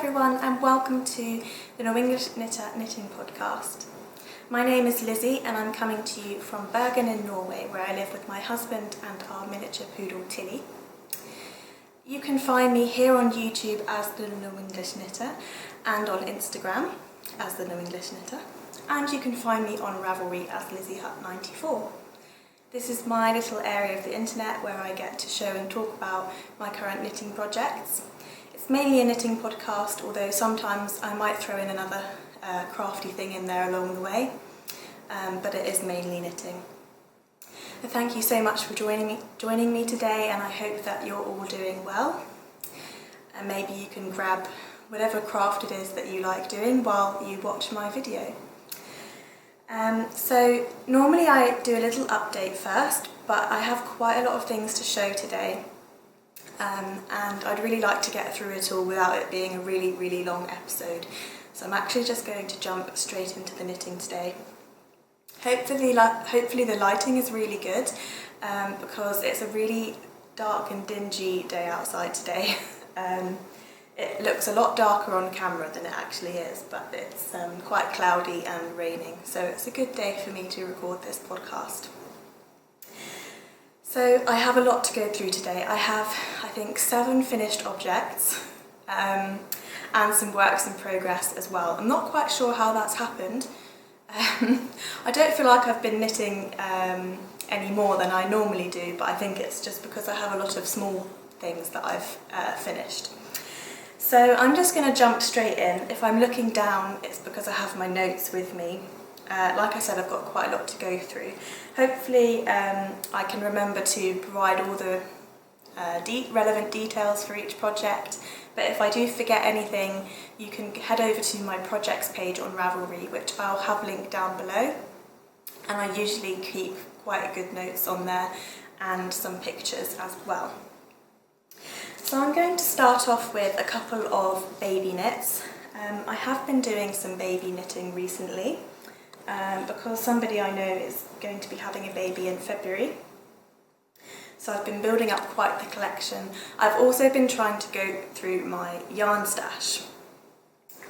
everyone and welcome to the Norwenglish Knitting Podcast. My name is Lizzy and I'm coming to you from Bergen in Norway, where I live with my husband and our miniature poodle Tilly. You can find me here on YouTube as the Norwenglish Knitter and on Instagram as the Norwenglish Knitter, and you can find me on Ravelry as LizzyHut94. This is my little area of the internet where I get to show and talk about my current knitting projects. It's mainly a knitting podcast, although sometimes I might throw in another crafty thing in there along the way, but it is mainly knitting. So thank you so much for joining me today, and I hope that you're all doing well. And maybe you can grab whatever craft it is that you like doing while you watch my video. So normally I do a little update first, but I have quite a lot of things to show today. And I'd really like to get through it all without it being a really long episode. So I'm actually just going to jump straight into the knitting today. Hopefully the lighting is really good, because it's a really dark and dingy day outside today. It looks a lot darker on camera than it actually is, but it's quite cloudy and raining, so it's a good day for me to record this podcast. So I have a lot to go through today. I have, I think, 7 finished objects and some works in progress as well. I'm not quite sure how that's happened. I don't feel like I've been knitting any more than I normally do, but I think it's just because I have a lot of small things that I've finished. So I'm just going to jump straight in. If I'm looking down, it's because I have my notes with me. Like I said, I've got quite a lot to go through. Hopefully I can remember to provide all the relevant details for each project, but if I do forget anything, you can head over to my projects page on Ravelry, which I'll have linked down below, and I usually keep quite good notes on there and some pictures as well. So I'm going to start off with a couple of baby knits. I have been doing some baby knitting recently, because somebody I know is going to be having a baby in February. So I've been building up quite the collection. I've also been trying to go through my yarn stash.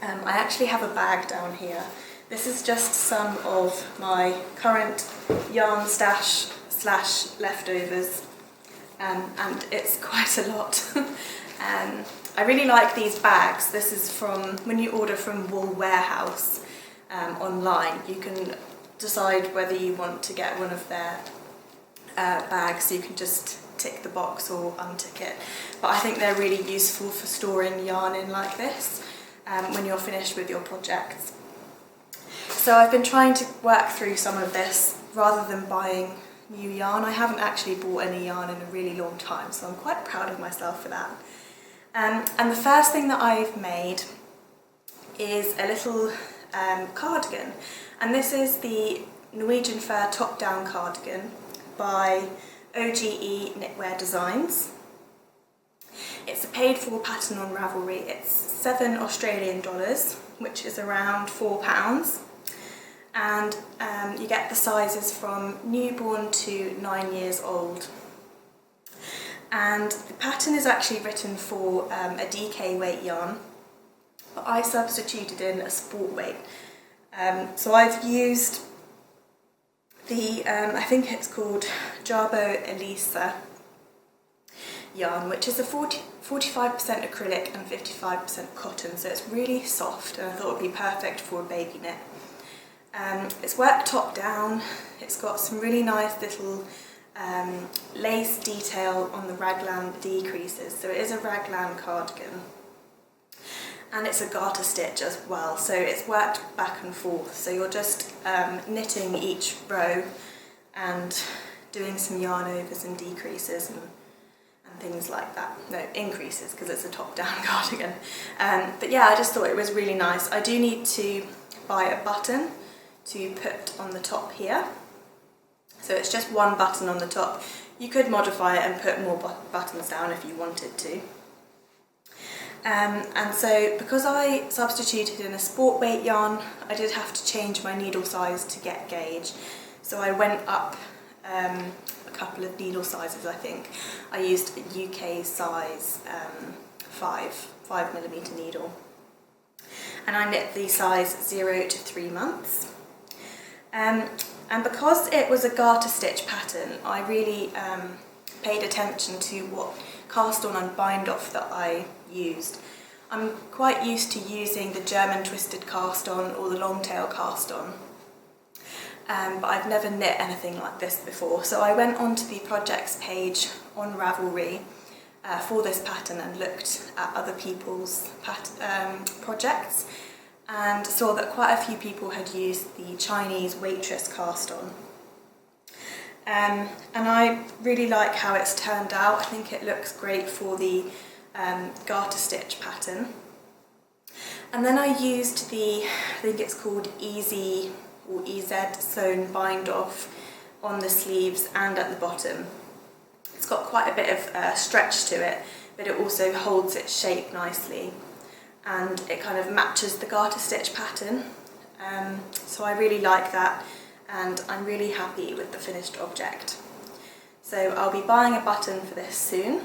I actually have a bag down here. This is just some of my current yarn stash / leftovers, and it's quite a lot. I really like these bags. This is from, when you order from Wool Warehouse, online, you can decide whether you want to get one of their bags, so you can just tick the box or untick it. But I think they're really useful for storing yarn in like this when you're finished with your projects. So I've been trying to work through some of this rather than buying new yarn. I haven't actually bought any yarn in a really long time, so I'm quite proud of myself for that. And the first thing that I've made is a little cardigan, and this is the Norwegian fur top-down cardigan by OGE Knitwear Designs. It's a paid-for pattern on Ravelry. It's $7 Australian, which is around £4, and you get the sizes from newborn to 9 years old. And the pattern is actually written for a DK weight yarn, but I substituted in a sport weight. So I've used the, I think it's called Jarbo Elise yarn, which is a 45% acrylic and 55% cotton, so it's really soft, and I thought it would be perfect for a baby knit. It's worked top down. It's got some really nice little lace detail on the raglan decreases, so it is a raglan cardigan, and it's a garter stitch as well, so it's worked back and forth, so you're just knitting each row and doing some yarn overs and decreases and things like that. No, increases, because it's a top-down cardigan. But yeah, I just thought it was really nice. I do need to buy a button to put on the top here. So it's just one button on the top. You could modify it and put more buttons down if you wanted to. And so because I substituted in a sport weight yarn, I did have to change my needle size to get gauge. So I went up a couple of needle sizes, I think. I used a UK size 5mm needle. and I knit the size 0 to 3 months. And because it was a garter stitch pattern, I really paid attention to what cast on and bind off that I used. I'm quite used to using the German twisted cast on or the long tail cast on, but I've never knit anything like this before. So I went onto the projects page on Ravelry for this pattern and looked at other people's projects, and saw that quite a few people had used the Chinese waitress cast on. And I really like how it's turned out. I think it looks great for the garter stitch pattern. And then I used the, I think it's called Easy or EZ sewn bind off on the sleeves and at the bottom. It's got quite a bit of stretch to it, but it also holds its shape nicely, and it kind of matches the garter stitch pattern. So I really like that, and I'm really happy with the finished object. So I'll be buying a button for this soon,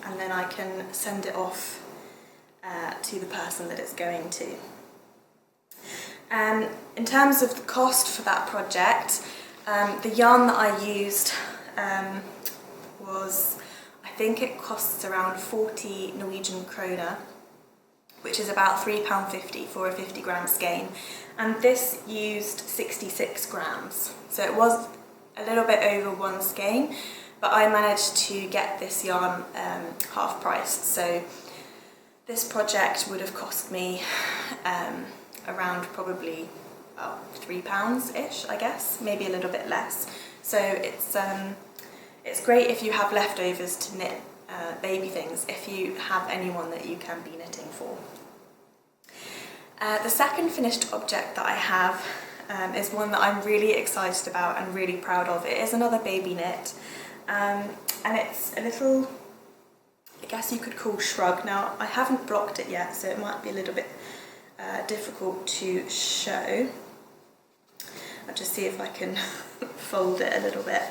and then I can send it off to the person that it's going to. In terms of the cost for that project, the yarn that I used was, I think it costs around 40 Norwegian kroner, which is about £3.50 for a 50 gram skein, and this used 66 grams, so it was a little bit over one skein, but I managed to get this yarn half priced, so this project would have cost me around probably £3-ish, I guess, maybe a little bit less. So it's great if you have leftovers to knit baby things, if you have anyone that you can be knitting for. The second finished object that I have is one that I'm really excited about and really proud of. It is another baby knit, and it's a little, I guess you could call shrug. Now, I haven't blocked it yet, so it might be a little bit difficult to show. I'll just see if I can fold it a little bit.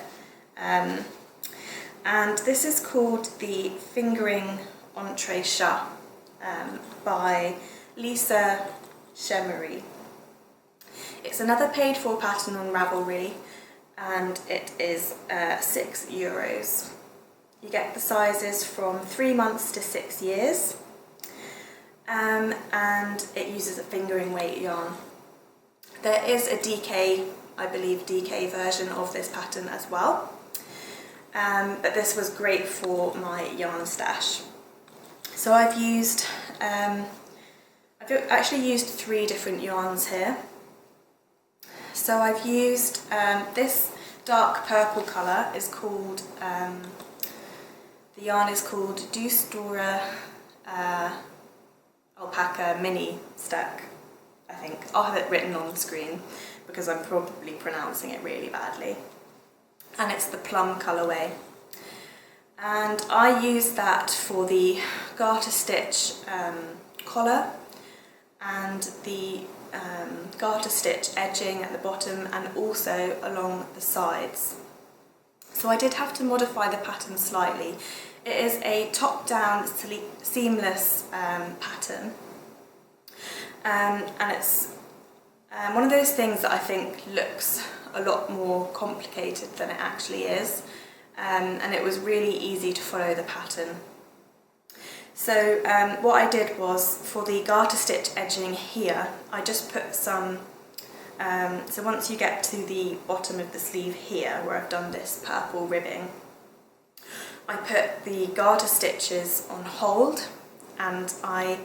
And this is called the Fingering Entrechat by Lisa Chemery. It's another paid for pattern on Ravelry, and it is €6. You get the sizes from 3 months to 6 years, and it uses a fingering weight yarn. There is a DK, I believe DK version of this pattern as well, but this was great for my yarn stash. So I've actually used 3 different yarns here. So I've used this dark purple colour is called, the yarn is called Store Alpakka Mini Sterk, I think. I'll have it written on the screen because I'm probably pronouncing it really badly. And it's the plum colourway. And I used that for the garter stitch collar and the garter stitch edging at the bottom and also along the sides. So I did have to modify the pattern slightly. It is a top-down seamless pattern, and it's one of those things that I think looks a lot more complicated than it actually is, and it was really easy to follow the pattern. So what I did was, for the garter stitch edging here, I just put some, so once you get to the bottom of the sleeve here, where I've done this purple ribbing, I put the garter stitches on hold, and I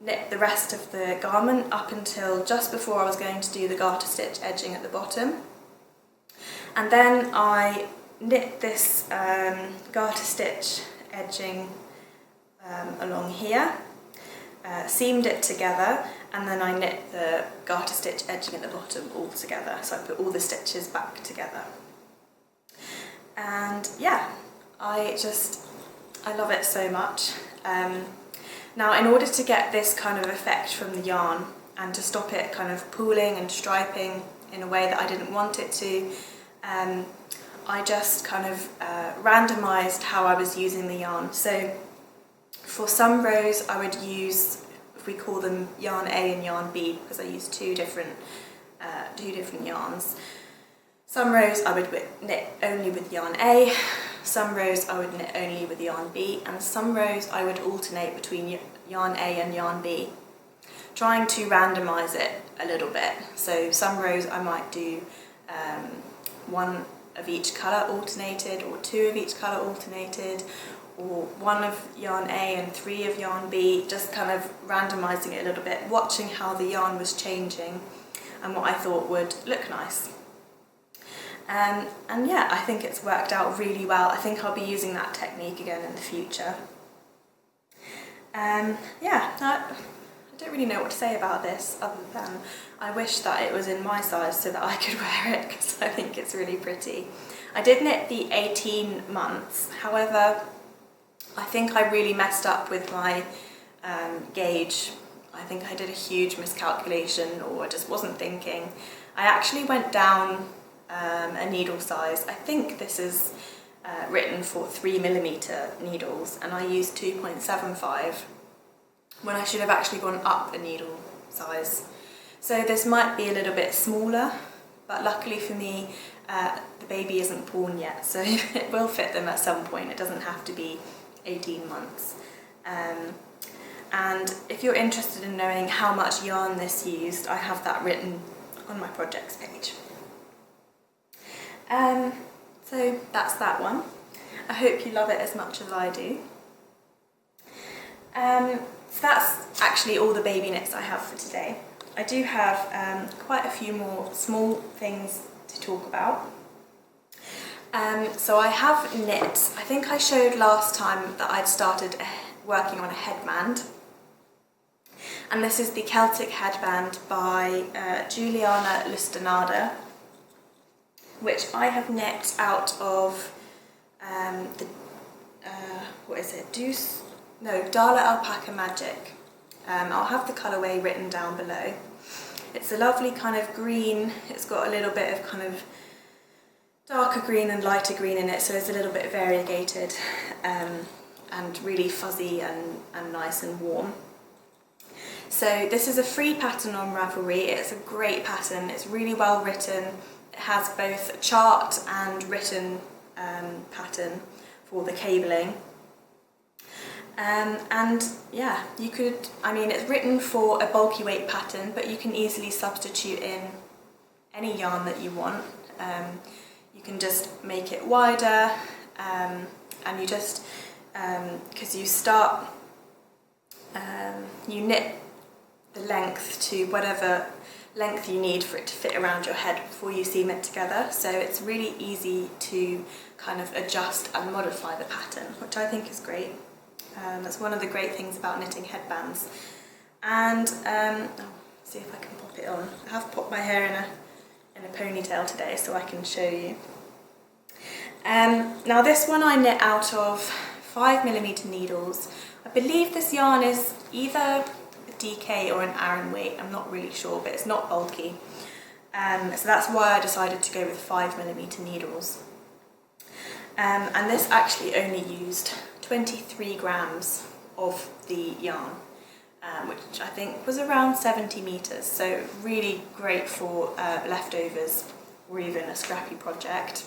knit the rest of the garment up until just before I was going to do the garter stitch edging at the bottom. And then I knit this garter stitch edging along here, seamed it together, and then I knit the garter stitch edging at the bottom all together. So I put all the stitches back together. And yeah, I love it so much. Now, in order to get this kind of effect from the yarn and to stop it kind of pooling and striping in a way that I didn't want it to, I just kind of randomised how I was using the yarn. So for some rows I would use we call them yarn A and yarn B because I use two different yarns. Some rows I would knit only with yarn A, some rows I would knit only with yarn B, and some rows I would alternate between yarn A and yarn B, trying to randomise it a little bit. So some rows I might do one of each colour alternated, or two of each colour alternated, or one of yarn A and three of yarn B, just kind of randomising it a little bit, watching how the yarn was changing and what I thought would look nice. And yeah, I think it's worked out really well. I think I'll be using that technique again in the future. Yeah, I don't really know what to say about this other than I wish that it was in my size so that I could wear it, because I think it's really pretty. I did knit the 18 months, however, I think I really messed up with my gauge. I think I did a huge miscalculation, or I just wasn't thinking. I actually went down a needle size. I think this is written for 3mm needles, and I used 2.75 when I should have actually gone up a needle size. So this might be a little bit smaller, but luckily for me the baby isn't born yet, so it will fit them at some point. It doesn't have to be 18 months. And if you're interested in knowing how much yarn this used, I have that written on my projects page. So that's that one. I hope you love it as much as I do. So that's actually all the baby knits I have for today. I do have quite a few more small things to talk about. So I have knit, I think I showed last time that I'd started working on a headband. And this is the Celtic Headband by Juliana Lustenader, which I have knit out of what is it? Dale Alpakka Magic. I'll have the colourway written down below. It's a lovely kind of green. It's got a little bit of kind of darker green and lighter green in it, so it's a little bit variegated and really fuzzy and nice and warm. So this is a free pattern on Ravelry. It's a great pattern. It's really well written. It has both a chart and written pattern for the cabling. And yeah, you could, I mean, it's written for a bulky weight pattern, but you can easily substitute in any yarn that you want. You can just make it wider, and you just, because you start, you knit the length to whatever length you need for it to fit around your head before you seam it together. So it's really easy to kind of adjust and modify the pattern, which I think is great. That's one of the great things about knitting headbands. And see if I can pop it on. I have popped my hair in a ponytail today, so I can show you. Now this one I knit out of 5mm needles. I believe this yarn is either a DK or an Aran weight. I'm not really sure, but it's not bulky. So that's why I decided to go with 5mm needles. And this actually only used 23 grams of the yarn, which I think was around 70 meters, so really great for leftovers or even a scrappy project.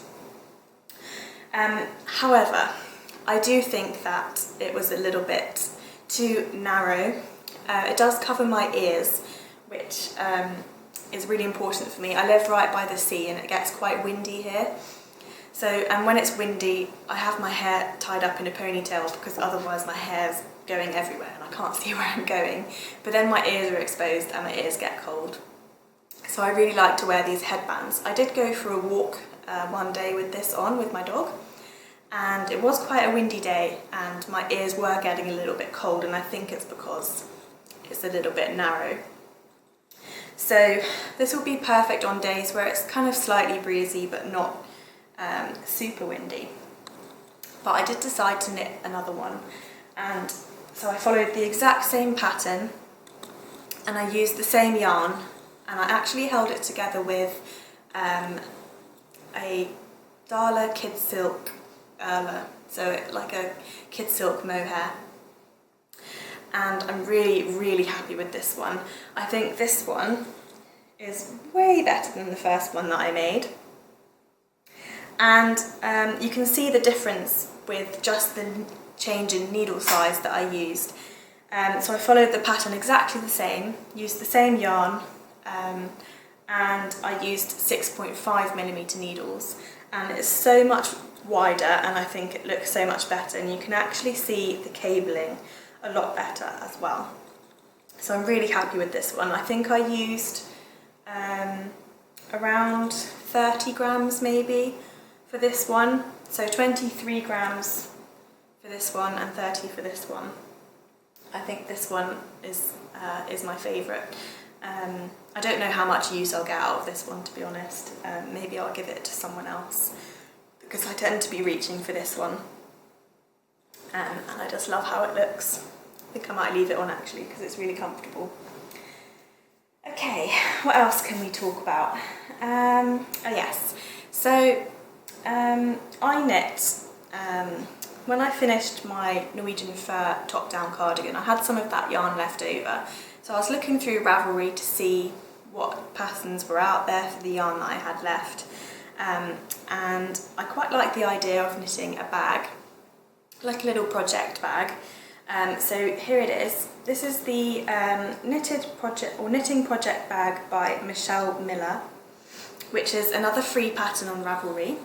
However, I do think that it was a little bit too narrow. It does cover my ears, which is really important for me. I live right by the sea and it gets quite windy here. So, and when it's windy, I have my hair tied up in a ponytail because otherwise my hair's going everywhere and I can't see where I'm going. But then my ears are exposed and my ears get cold. So I really like to wear these headbands. I did go for a walk one day with this on with my dog, and it was quite a windy day and my ears were getting a little bit cold, and I think it's because it's a little bit narrow. So this will be perfect on days where it's kind of slightly breezy but not super windy. But I did decide to knit another one, and so I followed the exact same pattern and I used the same yarn, and I actually held it together with a Dale Kidsilk Erle, so like a Kidsilk mohair. and I'm really happy with this one. I think this one is way better than the first one that I made. And you can see the difference with just the change in needle size that I used. So I followed the pattern exactly the same, used the same yarn, and I used 6.5mm needles, and it's so much wider and I think it looks so much better, and you can actually see the cabling a lot better as well. So I'm really happy with this one. I think I used around 30 grams maybe for this one, so 23 grams for this one and 30 for this one. I think this one is my favourite. I don't know how much use I'll get out of this one, to be honest. Maybe I'll give it to someone else, because I tend to be reaching for this one. And I just love how it looks. I think I might leave it on actually, because it's really comfortable. Okay, what else can we talk about? Oh yes, so I knit, when I finished my Norwegian fur top-down cardigan, I had some of that yarn left over. So I was looking through Ravelry to see what patterns were out there for the yarn that I had left. And I quite like the idea of knitting a bag, like a little project bag. So here it is. This is the knitting project bag by Michelle Miller, which is another free pattern on Ravelry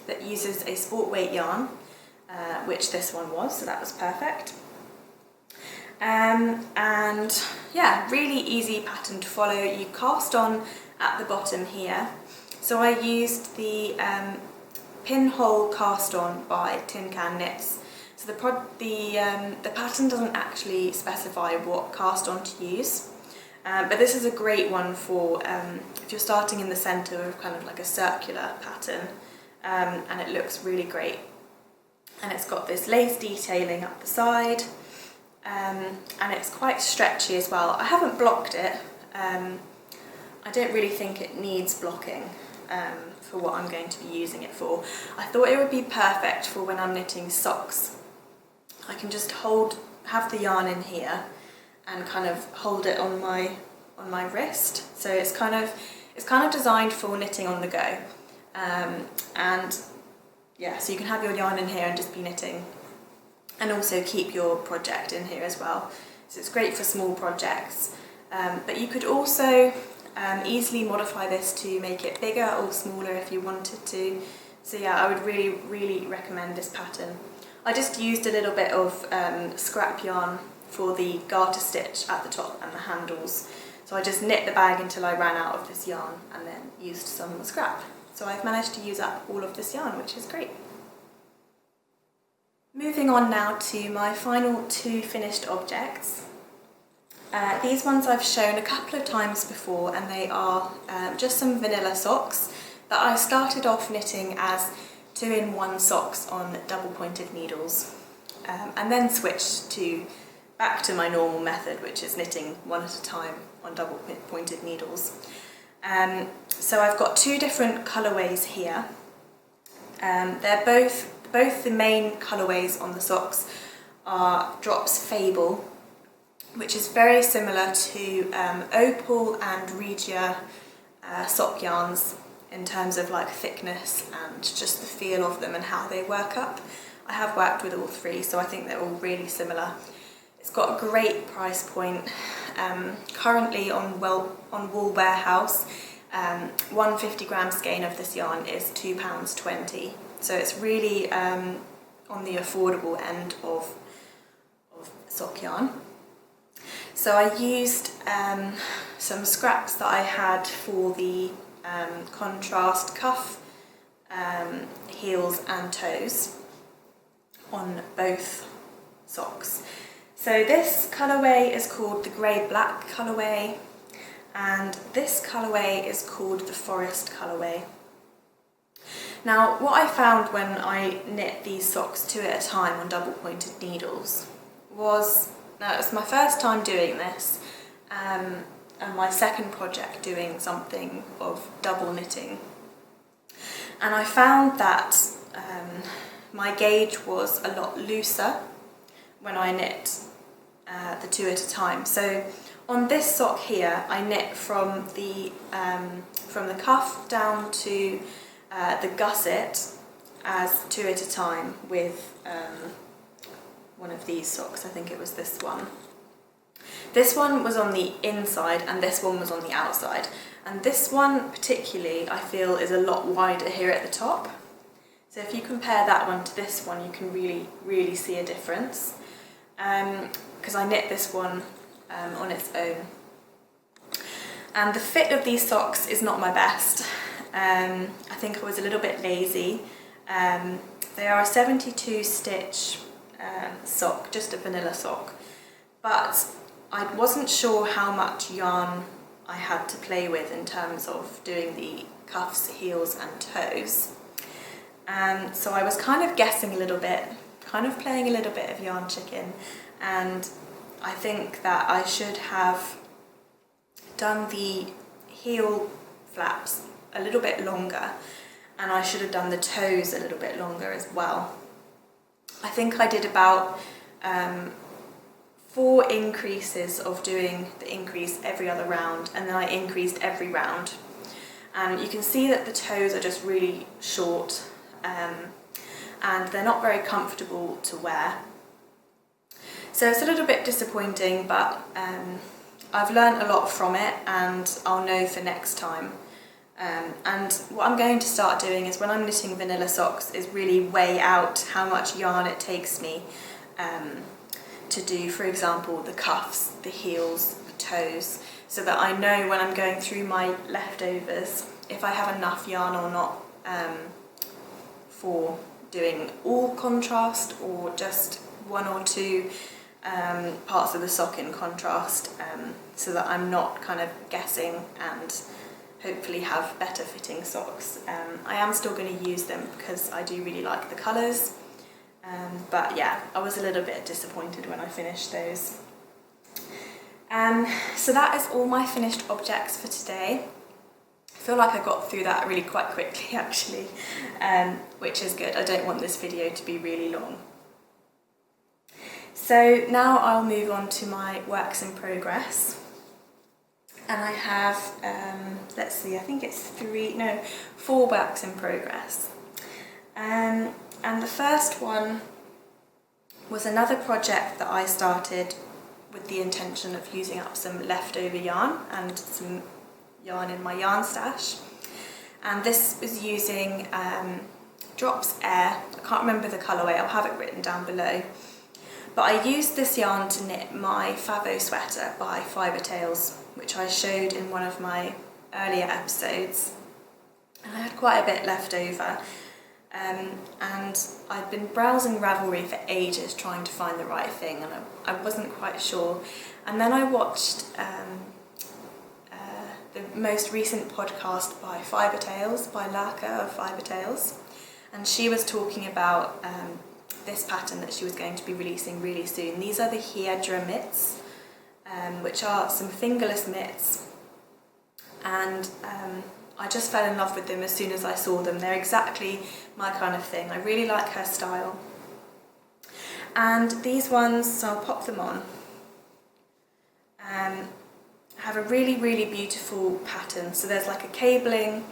that uses a sport weight yarn, which this one was, so that was perfect. And yeah, really easy pattern to follow. You cast on at the bottom here. So I used the pinhole cast on by Tin Can Knits. So the pattern doesn't actually specify what cast on to use, but this is a great one for if you're starting in the centre of kind of like a circular pattern, and it looks really great. And it's got this lace detailing up the side, and it's quite stretchy as well. I haven't blocked it. I don't really think it needs blocking for what I'm going to be using it for. I thought it would be perfect for when I'm knitting socks. I can just have the yarn in here and kind of hold it on my wrist. So it's kind of designed for knitting on the go. And yeah, so you can have your yarn in here and just be knitting, and also keep your project in here as well. So it's great for small projects, but you could also easily modify this to make it bigger or smaller if you wanted to. So yeah, I would really recommend this pattern. I just used a little bit of scrap yarn for the garter stitch at the top and the handles. So I just knit the bag until I ran out of this yarn and then used some scrap. So I've managed to use up all of this yarn, which is great. Moving on now to my final two finished objects. These ones I've shown a couple of times before, and they are just some vanilla socks that I started off knitting as 2-in-1 socks on double pointed needles, and then switched back to my normal method, which is knitting one at a time on double pointed needles. So I've got two different colourways here. They're both the main colourways on the socks are Drops Fabel, which is very similar to Opal and Regia sock yarns in terms of like thickness and just the feel of them and how they work up. I have worked with all three, so I think they're all really similar. It's got a great price point. Currently on Wool Warehouse, 150 gram skein of this yarn is £2.20, so it's really on the affordable end of sock yarn. So I used some scraps that I had for the contrast cuff, heels and toes on both socks. So this colourway is called the grey-black colourway, and this colourway is called the forest colourway. Now, what I found when I knit these socks 2 at a time on double pointed needles was, now it was my first time doing this, and my second project doing something of double knitting, and I found that my gauge was a lot looser when I knit the 2 at a time. So on this sock here, I knit from the cuff down to the gusset as 2 at a time with one of these socks. I think it was this one. This one was on the inside and this one was on the outside. And this one particularly, I feel, is a lot wider here at the top. So if you compare that one to this one, you can really see a difference. Because I knit this one on its own. And the fit of these socks is not my best. I think I was a little bit lazy. They are a 72 stitch sock, just a vanilla sock. But I wasn't sure how much yarn I had to play with in terms of doing the cuffs, heels and toes. So I was kind of guessing a little bit, kind of playing a little bit of yarn chicken, and I think that I should have done the heel flaps a little bit longer, and I should have done the toes a little bit longer as well. I think I did about 4 increases of doing the increase every other round, and then I increased every round. And you can see that the toes are just really short, and they're not very comfortable to wear. So it's a little bit disappointing, but I've learned a lot from it, and I'll know for next time. And what I'm going to start doing is, when I'm knitting vanilla socks, is really weigh out how much yarn it takes me to do, for example, the cuffs, the heels, the toes, so that I know when I'm going through my leftovers if I have enough yarn or not for doing all contrast or just 1 or 2 parts of the sock in contrast, so that I'm not kind of guessing and hopefully have better fitting socks. I am still going to use them because I do really like the colours, but yeah, I was a little bit disappointed when I finished those. So that is all my finished objects for today. I feel like I got through that really quite quickly actually, which is good. I don't want this video to be really long. So now I'll move on to my works in progress. And I have, let's see, I think it's 4 works in progress. And the first one was another project that I started with the intention of using up some leftover yarn and some yarn in my yarn stash. And this was using Drops Air. I can't remember the colourway, I'll have it written down below. But I used this yarn to knit my Fabo sweater by FiberTales, which I showed in one of my earlier episodes. And I had quite a bit left over. And I'd been browsing Ravelry for ages trying to find the right thing, and I wasn't quite sure. And then I watched the most recent podcast by FiberTales, by Laka of FiberTales, and she was talking about this pattern that she was going to be releasing really soon. These are the Hiedra mitts, which are some fingerless mitts, and I just fell in love with them as soon as I saw them. They're exactly my kind of thing. I really like her style. And these ones, so I'll pop them on, have a really beautiful pattern. So there's like a cabling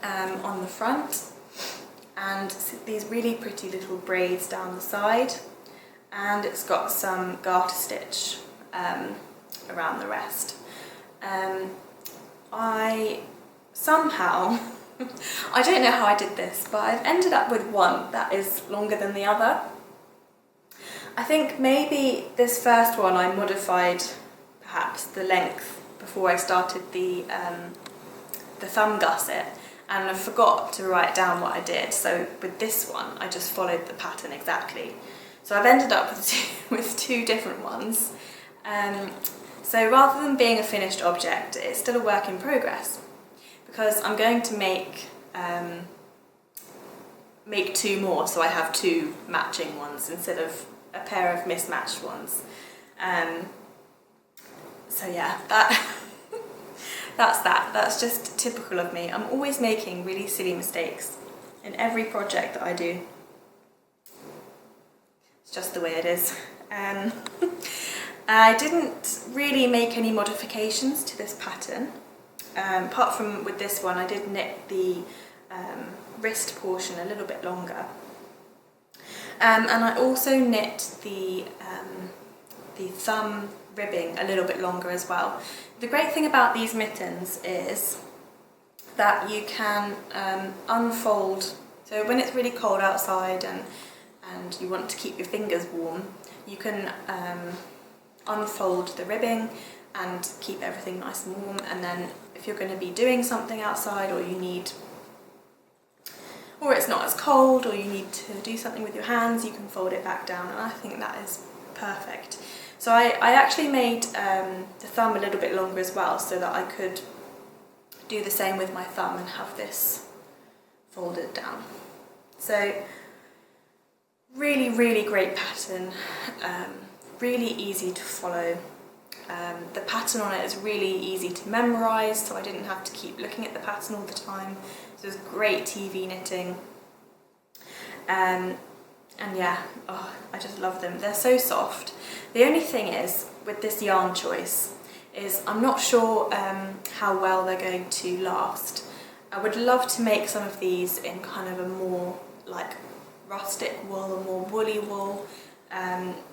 on the front, and these really pretty little braids down the side, and it's got some garter stitch around the rest. I somehow, I don't know how I did this, but I've ended up with one that is longer than the other. I think maybe this first one I modified perhaps the length before I started the thumb gusset, and I forgot to write down what I did. So with this one, I just followed the pattern exactly. So I've ended up with 2 different ones. So rather than being a finished object, it's still a work in progress, because I'm going to make 2 more, so I have 2 matching ones instead of a pair of mismatched ones. So yeah, that's just typical of me. I'm always making really silly mistakes in every project that I do. It's just the way it is. I didn't really make any modifications to this pattern. Apart from with this one, I did knit the wrist portion a little bit longer. And I also knit the thumb ribbing a little bit longer as well. The great thing about these mittens is that you can unfold, so when it's really cold outside and you want to keep your fingers warm, you can unfold the ribbing and keep everything nice and warm, and then if you're going to be doing something outside, or it's not as cold, or you need to do something with your hands, you can fold it back down, and I think that is perfect. So I actually made the thumb a little bit longer as well, so that I could do the same with my thumb and have this folded down. So really, really great pattern, really easy to follow. The pattern on it is really easy to memorise, so I didn't have to keep looking at the pattern all the time. So it's great TV knitting. And yeah, oh, I just love them. They're so soft. The only thing is, with this yarn choice, is I'm not sure how well they're going to last. I would love to make some of these in kind of a more like rustic wool, a more woolly wool,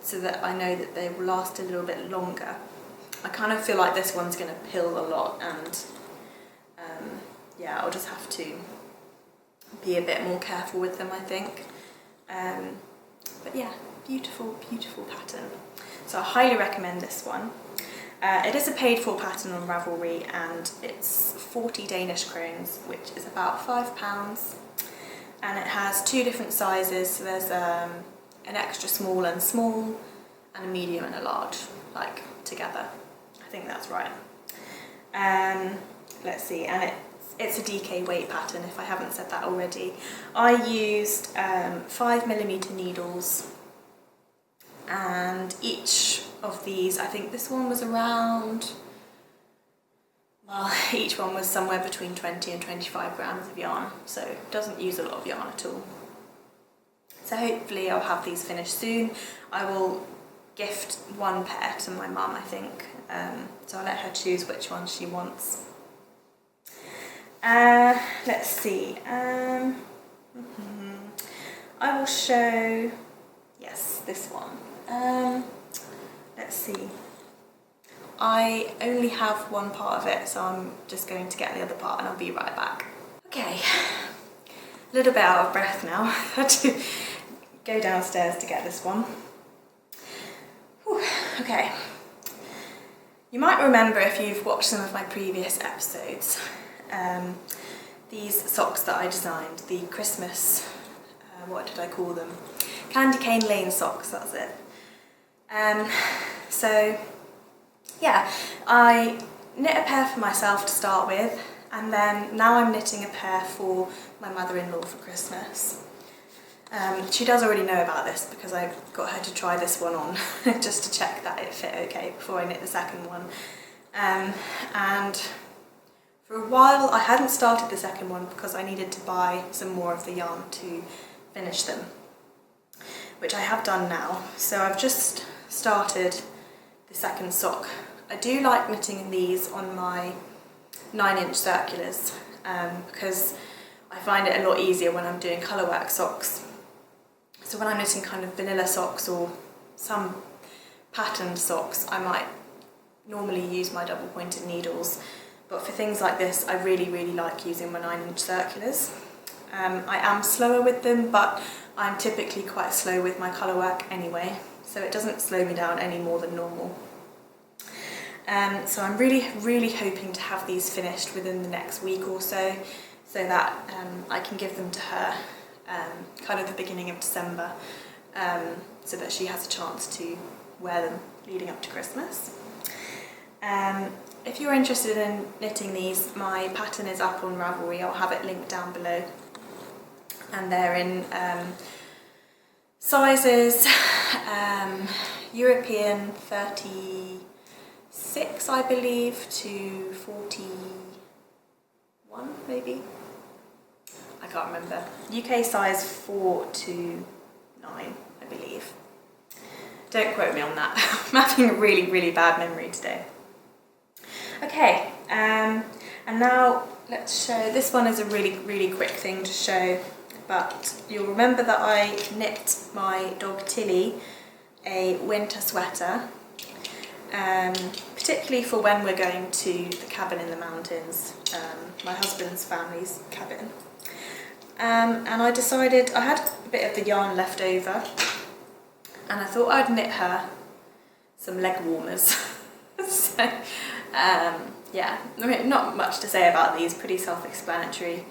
so that I know that they will last a little bit longer. I kind of feel like this one's going to pill a lot, and yeah, I'll just have to be a bit more careful with them, I think. But yeah, beautiful, beautiful pattern. So I highly recommend this one. It is a paid for pattern on Ravelry, and it's 40 Danish krones, which is about £5. And it has 2 different sizes, so there's an extra small and small, and a medium and a large, like together. I think that's right. Let's see, and it's a DK weight pattern, if I haven't said that already. I used 5mm needles, and each of these, I think this one was around, well, each one was somewhere between 20 and 25 grams of yarn, so it doesn't use a lot of yarn at all. So hopefully I'll have these finished soon. I will gift one pair to my mum, I think, so I'll let her choose which one she wants. Let's see, I will show, yes, this one. Let's see, I only have one part of it, so I'm just going to get the other part and I'll be right back. Okay, a little bit out of breath now. I had to go downstairs to get this one. Whew, okay, you might remember if you've watched some of my previous episodes, these socks that I designed, the Christmas, what did I call them? Candy cane lane socks, that's it. So yeah, I knit a pair for myself to start with, and then now I'm knitting a pair for my mother-in-law for Christmas. She does already know about this because I got her to try this one on just to check that it fit okay before I knit the second one. And for a while I hadn't started the second one because I needed to buy some more of the yarn to finish them, which I have done now. So I've just started the second sock. I do like knitting these on my 9-inch circulars because I find it a lot easier when I'm doing colourwork socks. So when I'm knitting kind of vanilla socks or some patterned socks, I might normally use my double pointed needles, but for things like this I really, really like using my 9-inch circulars. I am slower with them, but I'm typically quite slow with my colourwork anyway, so it doesn't slow me down any more than normal. So I'm really, really hoping to have these finished within the next week or so, so that I can give them to her kind of the beginning of December, so that she has a chance to wear them leading up to Christmas. If you're interested in knitting these, my pattern is up on Ravelry. I'll have it linked down below, and they're in sizes European 36, I believe, to 41 maybe. I can't remember. UK size 4 to 9, I believe. don't quote me on that. I'm having a really, really bad memory today. Okay, and now let's show, this one is a really, really quick thing to show, but you'll remember that I knit my dog Tilly a winter sweater, particularly for when we're going to the cabin in the mountains, my husband's family's cabin. And I decided, I had a bit of the yarn left over, and I thought I'd knit her some leg warmers. So, yeah, I mean, not much to say about these, pretty self-explanatory.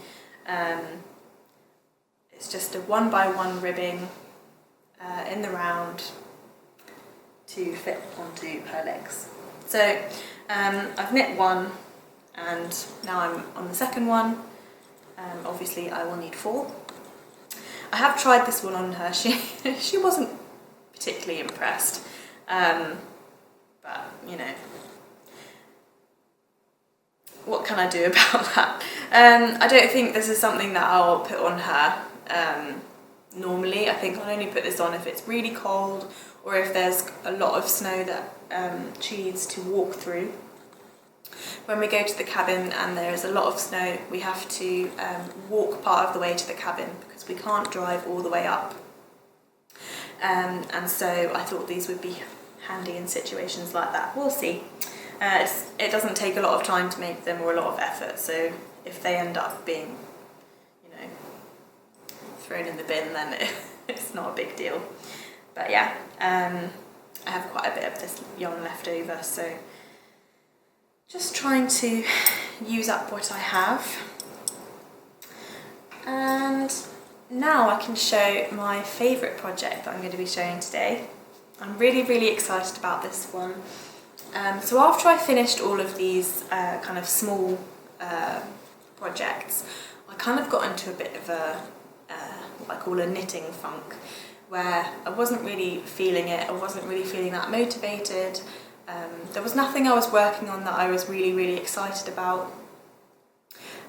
It's just a 1x1 ribbing in the round to fit onto her legs. So I've knit one, and now I'm on the second one. Obviously I will need 4. I have tried this one on her. She wasn't particularly impressed, but you know, what can I do about that? I don't think this is something that I'll put on her normally. I think I'll only put this on if it's really cold or if there's a lot of snow that she needs to walk through. When we go to the cabin and there's a lot of snow, we have to walk part of the way to the cabin because we can't drive all the way up. And so I thought these would be handy in situations like that. We'll see. It doesn't take a lot of time to make them or a lot of effort, so if they end up being, you know, thrown in the bin, then it's not a big deal. But yeah, I have quite a bit of this yarn left over, so just trying to use up what I have. And now I can show my favourite project that I'm going to be showing today. I'm really, really excited about this one. So after I finished all of these kind of small projects, I kind of got into a bit of a, what I call a knitting funk, where I wasn't really feeling it, I wasn't really feeling that motivated. There was nothing I was working on that I was really, really excited about.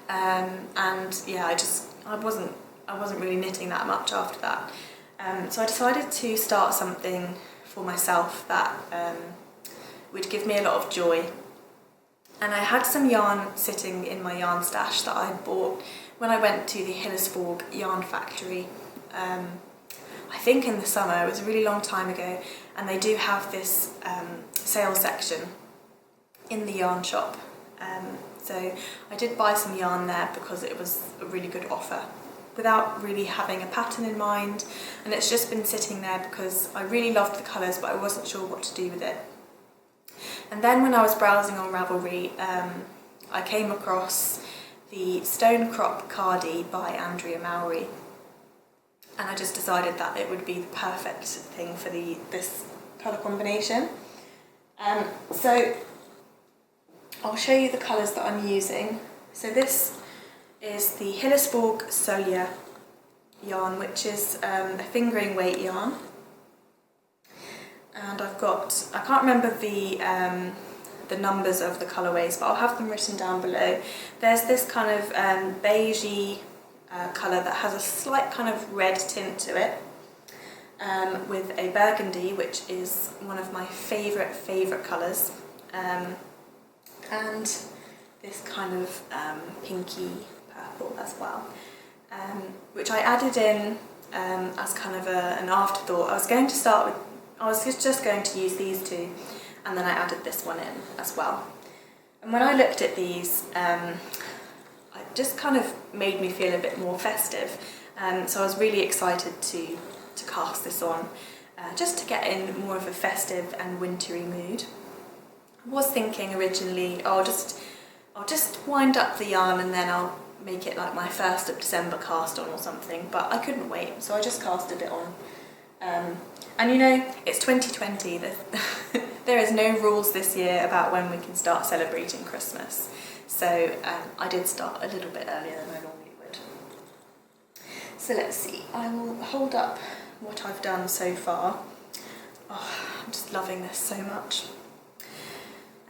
And yeah, I wasn't really knitting that much after that. So I decided to start something for myself that would give me a lot of joy. And I had some yarn sitting in my yarn stash that I bought when I went to the Hillesvåg yarn factory. I think in the summer, it was a really long time ago, and they do have this sale section in the yarn shop. So I did buy some yarn there because it was a really good offer, without really having a pattern in mind, and it's just been sitting there because I really loved the colours but I wasn't sure what to do with it. And then when I was browsing on Ravelry, I came across the Stonecrop Cardi by Andrea Mowry, and I just decided that it would be the perfect thing for this colour combination. So I'll show you the colours that I'm using. So this is the Hillesvåg Sølje yarn, which is a fingering weight yarn. And I've got, I can't remember the numbers of the colourways, but I'll have them written down below. There's this kind of beigey colour that has a slight kind of red tint to it, with a burgundy, which is one of my favourite colours, and this kind of pinky purple as well, which I added in as kind of an afterthought. I was just going to use these two, and then I added this one in as well. And when I looked at these, it just kind of made me feel a bit more festive, so I was really excited to cast this on, just to get in more of a festive and wintry mood. I was thinking originally, I'll just wind up the yarn and then I'll make it like my 1st of December cast on or something, but I couldn't wait, so I just casted it on. And you know, it's 2020, there is no rules this year about when we can start celebrating Christmas, so I did start a little bit earlier than I normally would. So let's see, I will hold up what I've done so far. Oh, I'm just loving this so much.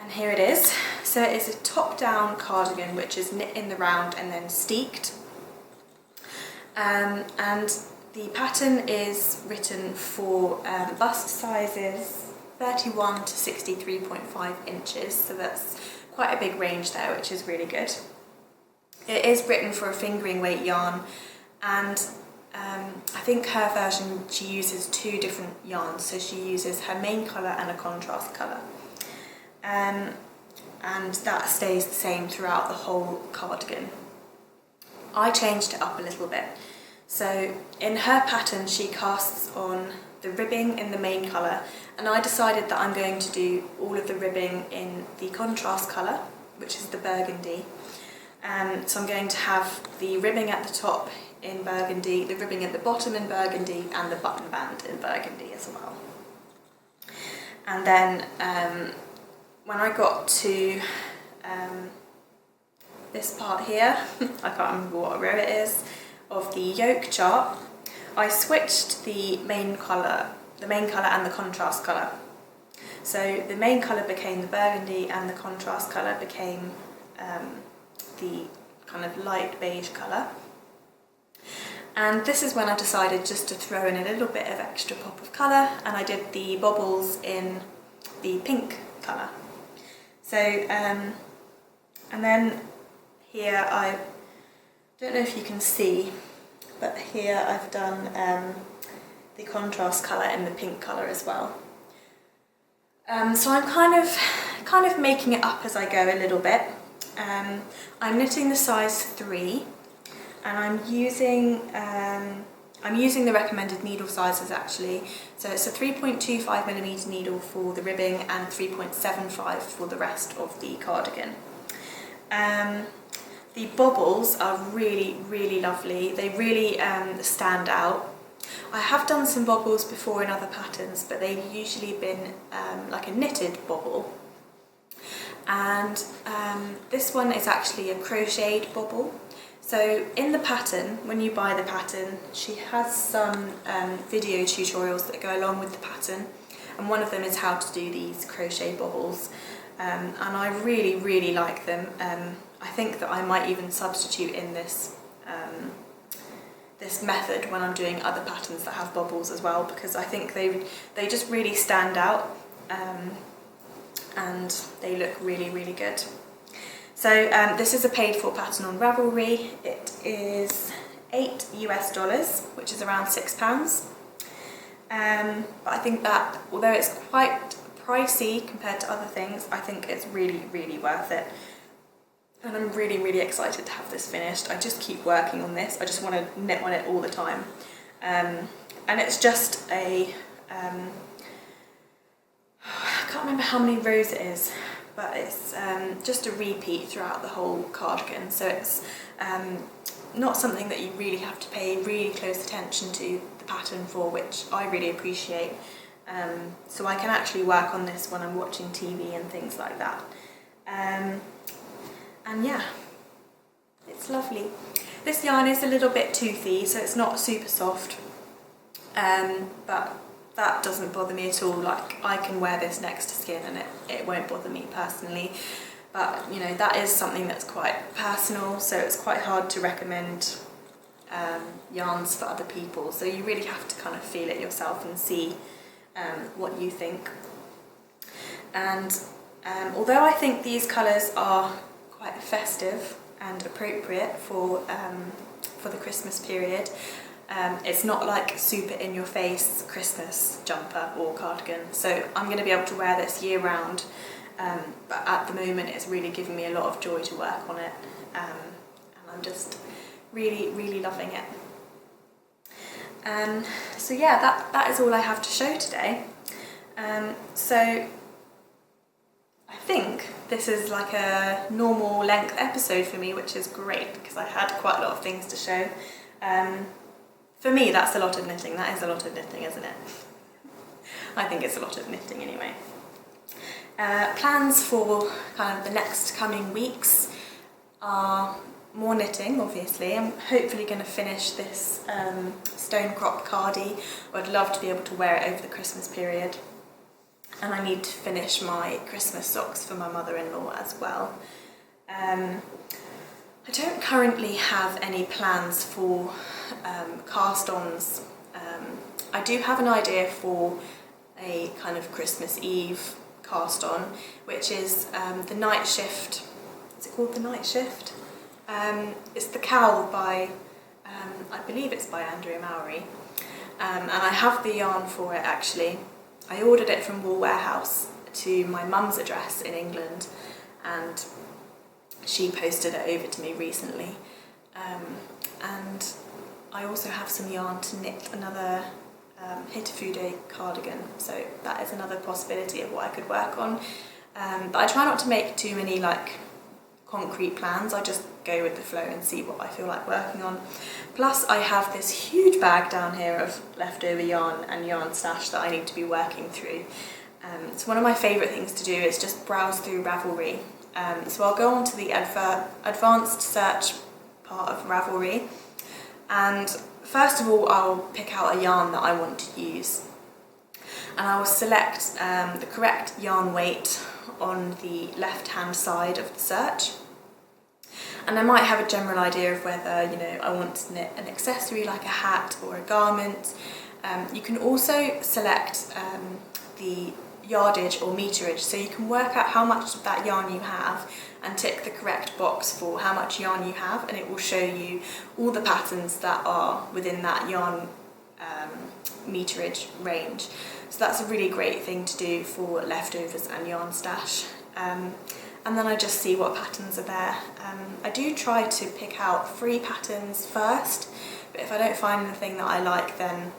And here it is. So it is a top-down cardigan, which is knit in the round and then steeked. And The pattern is written for bust sizes 31 to 63.5 inches, so that's quite a big range there, which is really good. It is written for a fingering weight yarn, and I think her version, she uses 2 different yarns, so she uses her main colour and a contrast colour. And that stays the same throughout the whole cardigan. I changed it up a little bit. So in her pattern she casts on the ribbing in the main colour, and I decided that I'm going to do all of the ribbing in the contrast colour, which is the burgundy. So I'm going to have the ribbing at the top in burgundy, the ribbing at the bottom in burgundy, and the button band in burgundy as well. And then when I got to this part here, I can't remember what row it is, of the yoke chart, I switched the main colour and the contrast colour. So the main colour became the burgundy and the contrast colour became the kind of light beige colour. And this is when I decided just to throw in a little bit of extra pop of colour, and I did the bobbles in the pink colour. So, and then here I don't know if you can see, but here I've done the contrast colour in the pink colour as well. So I'm kind of making it up as I go a little bit. I'm knitting the size 3, and I'm using the recommended needle sizes actually. So it's a 3.25mm needle for the ribbing and 3.75 for the rest of the cardigan. The bobbles are really, really lovely. They really stand out. I have done some bobbles before in other patterns, but they've usually been like a knitted bobble. And this one is actually a crocheted bobble. So in the pattern, when you buy the pattern, she has some video tutorials that go along with the pattern, and one of them is how to do these crochet bobbles, and I really, really like them. I think that I might even substitute in this this method when I'm doing other patterns that have bobbles as well, because I think they just really stand out, and they look really, really good. So this is a paid for pattern on Ravelry. It is $8 US, which is around £6. But I think that although it's quite pricey compared to other things, I think it's really, really worth it. And I'm really, really excited to have this finished. I just keep working on this. I just want to knit on it all the time. And it's just a, I can't remember how many rows it is, but it's just a repeat throughout the whole cardigan. So it's not something that you really have to pay really close attention to the pattern for, which I really appreciate. So I can actually work on this when I'm watching TV and things like that. And yeah, it's lovely. This yarn is a little bit toothy, so it's not super soft, but that doesn't bother me at all. Like, I can wear this next to skin and it won't bother me personally. But you know, that is something that's quite personal, so it's quite hard to recommend yarns for other people. So you really have to kind of feel it yourself and see what you think. And although I think these colours are quite festive and appropriate for the Christmas period, it's not like super in your face Christmas jumper or cardigan, so I'm going to be able to wear this year round, but at the moment it's really giving me a lot of joy to work on it, and I'm just really, really loving it. So yeah, that is all I have to show today. So I think this is like a normal length episode for me, which is great because I had quite a lot of things to show. For me, that's a lot of knitting. That is a lot of knitting, isn't it? I think it's a lot of knitting anyway. Plans for kind of the next coming weeks are more knitting, obviously. I'm hopefully going to finish this Stonecrop Cardi. I'd love to be able to wear it over the Christmas period. And I need to finish my Christmas socks for my mother-in-law as well. I don't currently have any plans for cast-ons. I do have an idea for a kind of Christmas Eve cast-on, which is the Night Shift. Is it called the Night Shift? It's the cowl by, I believe it's by Andrea Mowry, and I have the yarn for it actually. I ordered it from Wool Warehouse to my mum's address in England, and she posted it over to me recently. And I also have some yarn to knit another Hiedra cardigan, so that is another possibility of what I could work on. But I try not to make too many like concrete plans. I just go with the flow and see what I feel like working on. Plus I have this huge bag down here of leftover yarn and yarn stash that I need to be working through. So one of my favourite things to do is just browse through Ravelry. So I'll go on to the advanced search part of Ravelry, and first of all I'll pick out a yarn that I want to use, and I will select the correct yarn weight on the left hand side of the search, and I might have a general idea of whether, you know, I want to knit an accessory like a hat or a garment. You can also select the yardage or meterage, so you can work out how much of that yarn you have and tick the correct box for how much yarn you have, and it will show you all the patterns that are within that yarn meterage range. So that's a really great thing to do for leftovers and yarn stash. And then I just see what patterns are there. I do try to pick out free patterns first, but if I don't find anything that I like, then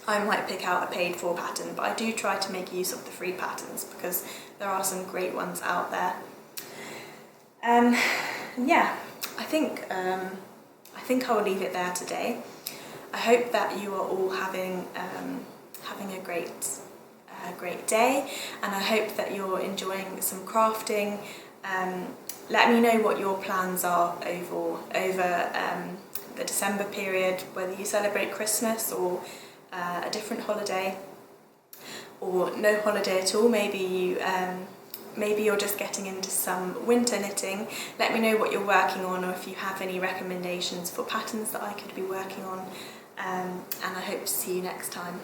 I might pick out a paid for pattern, but I do try to make use of the free patterns because there are some great ones out there. Yeah, I think I will leave it there today. I hope that you are all having a great day, and I hope that you're enjoying some crafting. Let me know what your plans are over the December period, whether you celebrate Christmas or a different holiday, or no holiday at all. Maybe you're just getting into some winter knitting. Let me know what you're working on, or if you have any recommendations for patterns that I could be working on, and I hope to see you next time.